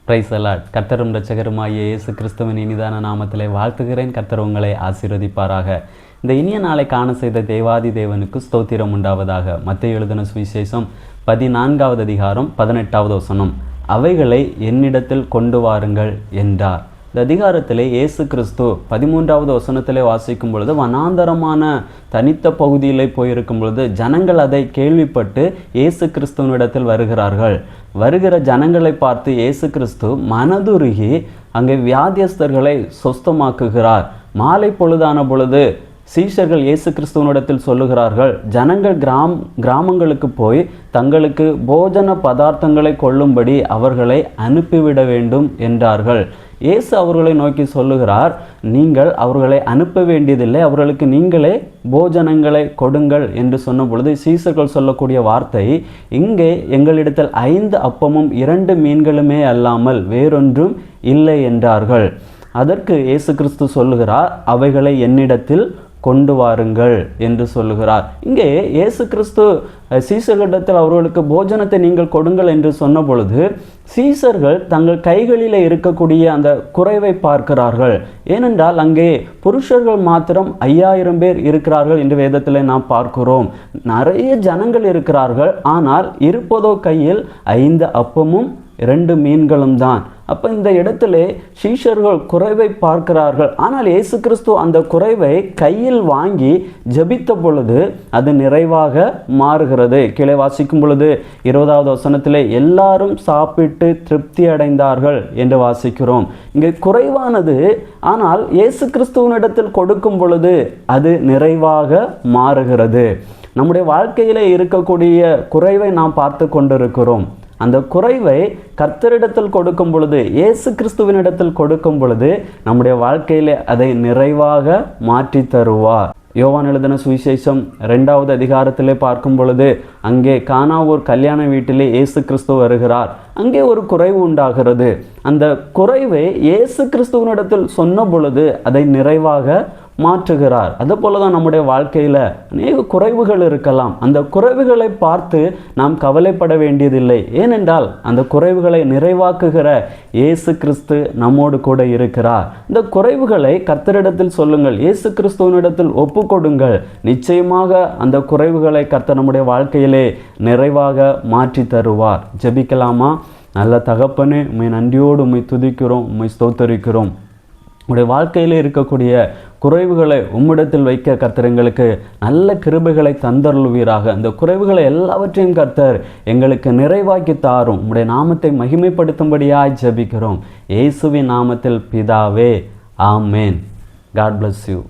Price allot. கர்த்தரும் இரட்சகருமாகிய இயேசு கிறிஸ்துவின் இனிதான நாமத்திலே வாழ்த்துகிறேன். கர்த்தர் உங்களை ஆசீர்வதிப்பாராக. இந்த இனிய நாளை காண செய்த தேவாதி தேவனுக்கு ஸ்தோத்திரம் உண்டாவதாக. மத்தேயு எழுதின சுவிசேஷம் 14வது அதிகாரம் 18வது வசனம், அவைகளை என்னிடத்தில் கொண்டு வாருங்கள் என்றார். இந்த அதிகாரத்திலே இயேசு கிறிஸ்து 13வது வசனத்திலே வாசிக்கும் பொழுது வனாந்தரமான தனித்த பகுதியிலே போயிருக்கும் பொழுது ஜனங்கள் அதை கேள்விப்பட்டு இயேசு கிறிஸ்துவனிடத்தில் வருகிறார்கள். வருகிற ஜனங்களை பார்த்து இயேசு கிறிஸ்து மனதுருகி அங்கே வியாதியஸ்தர்களை சொஸ்தமாக்குகிறார். மாலை பொழுதான பொழுது சீஷர்கள் இயேசு கிறிஸ்துவனிடத்தில் சொல்லுகிறார்கள், ஜனங்கள் கிராமங்களுக்கு போய் தங்களுக்கு போஜன பதார்த்தங்களை கொள்ளும்படி அவர்களை அனுப்பிவிட வேண்டும் என்றார்கள். இயேசு அவர்களை நோக்கி சொல்லுகிறார், நீங்கள் அவர்களை அனுப்ப வேண்டியதில்லை, அவர்களுக்கு நீங்களே போஜனங்களை கொடுங்கள் என்று சொன்ன பொழுது சீஷர்கள் சொல்லக்கூடிய வார்த்தை, இங்கே எங்களிடத்தில் 5 அப்பமும் 2 மீன்களுமே அல்லாமல் வேறொன்றும் இல்லை என்றார்கள். அதற்கு இயேசு கிறிஸ்து சொல்லுகிறார், அவைகளை என்னிடத்தில் கொண்டு வாருங்கள் என்று சொல்லுகிறார். இங்கே இயேசு கிறிஸ்து சீசர்களிடத்தில் அவர்களுக்கு போஜனத்தை நீங்கள் கொடுங்கள் என்று சொன்ன பொழுது சீசர்கள் தங்கள் கைகளில் இருக்கக்கூடிய அந்த குறைவை பார்க்கிறார்கள். ஏனென்றால் அங்கே புருஷர்கள் மாத்திரம் 5000 பேர் இருக்கிறார்கள் என்று வேதத்தில் நாம் பார்க்கிறோம். நிறைய ஜனங்கள் இருக்கிறார்கள், ஆனால் இருப்பதோ கையில் 5 அப்பமும் 2 மீன்களும் தான். அப்போ இந்த இடத்துல சீஷர்கள் குறைவை பார்க்கிறார்கள். ஆனால் இயேசு கிறிஸ்து அந்த குறைவை கையில் வாங்கி ஜெபித்த பொழுது அது நிறைவாக மாறுகிறது. கீழே வாசிக்கும் பொழுது 20வது வசனத்திலே எல்லாரும் சாப்பிட்டு திருப்தி அடைந்தார்கள் என்று வாசிக்கிறோம். இங்கே குறைவானது, ஆனால் இயேசு கிறிஸ்துவனிடத்தில் கொடுக்கும் பொழுது அது நிறைவாக மாறுகிறது. நம்முடைய வாழ்க்கையில் இருக்கக்கூடிய குறைவை நாம் பார்த்து கொண்டிருக்கிறோம். அந்த குறைவை கர்த்தரிடத்தில் கொடுக்கும் பொழுது, இயேசு கிறிஸ்துவினிடத்தில் கொடுக்கும் பொழுது நம்முடைய வாழ்க்கையிலே அதை நிறைவாக மாற்றி தருவார். யோவான் எழுதின சுவிசேஷம் 2வது அதிகாரத்திலே பார்க்கும் பொழுது அங்கே கானாவூர் கல்யாண வீட்டிலே இயேசு கிறிஸ்து வருகிறார். அங்கே ஒரு குறைவு உண்டாகிறது. அந்த குறைவை இயேசு கிறிஸ்துவனிடத்தில் சொன்ன பொழுது அதை நிறைவாக மாற்றுகிறார். அது போல தான் நம்முடைய வாழ்க்கையில் அநேக குறைவுகள் இருக்கலாம். அந்த குறைவுகளை பார்த்து நாம் கவலைப்பட வேண்டியதில்லை. ஏனென்றால் அந்த குறைவுகளை நிறைவாக்குகிற இயேசு கிறிஸ்து நம்மோடு கூட இருக்கிறார். இந்த குறைவுகளை கர்த்தரிடத்தில் சொல்லுங்கள், இயேசு கிறிஸ்துவனிடத்தில் ஒப்பு கொடுங்கள். நிச்சயமாக அந்த குறைவுகளை கர்த்தர் நம்முடைய வாழ்க்கையிலே நிறைவாக மாற்றி தருவார். ஜெபிக்கலாமா? நல்ல தகப்பனே, உம்மை நன்றியோடு உம்மை துதிக்கிறோம், உம்மை ஸ்தோத்தரிக்கிறோம். உடைய வாழ்க்கையில் இருக்கக்கூடிய குறைவுகளை உம்மிடத்தில் வைக்க கர்த்தர் எங்களுக்கு நல்ல கிருபைகளை தந்தருள்வீராக. அந்த குறைவுகளை எல்லாவற்றையும் கர்த்தர் எங்களுக்கு நிறைவாக்கி தாரும். உம்முடைய நாமத்தை மகிமைப்படுத்தும்படியாய் ஜெபிக்கிறோம். இயேசுவின் நாமத்தில் பிதாவே, ஆமேன். God bless you.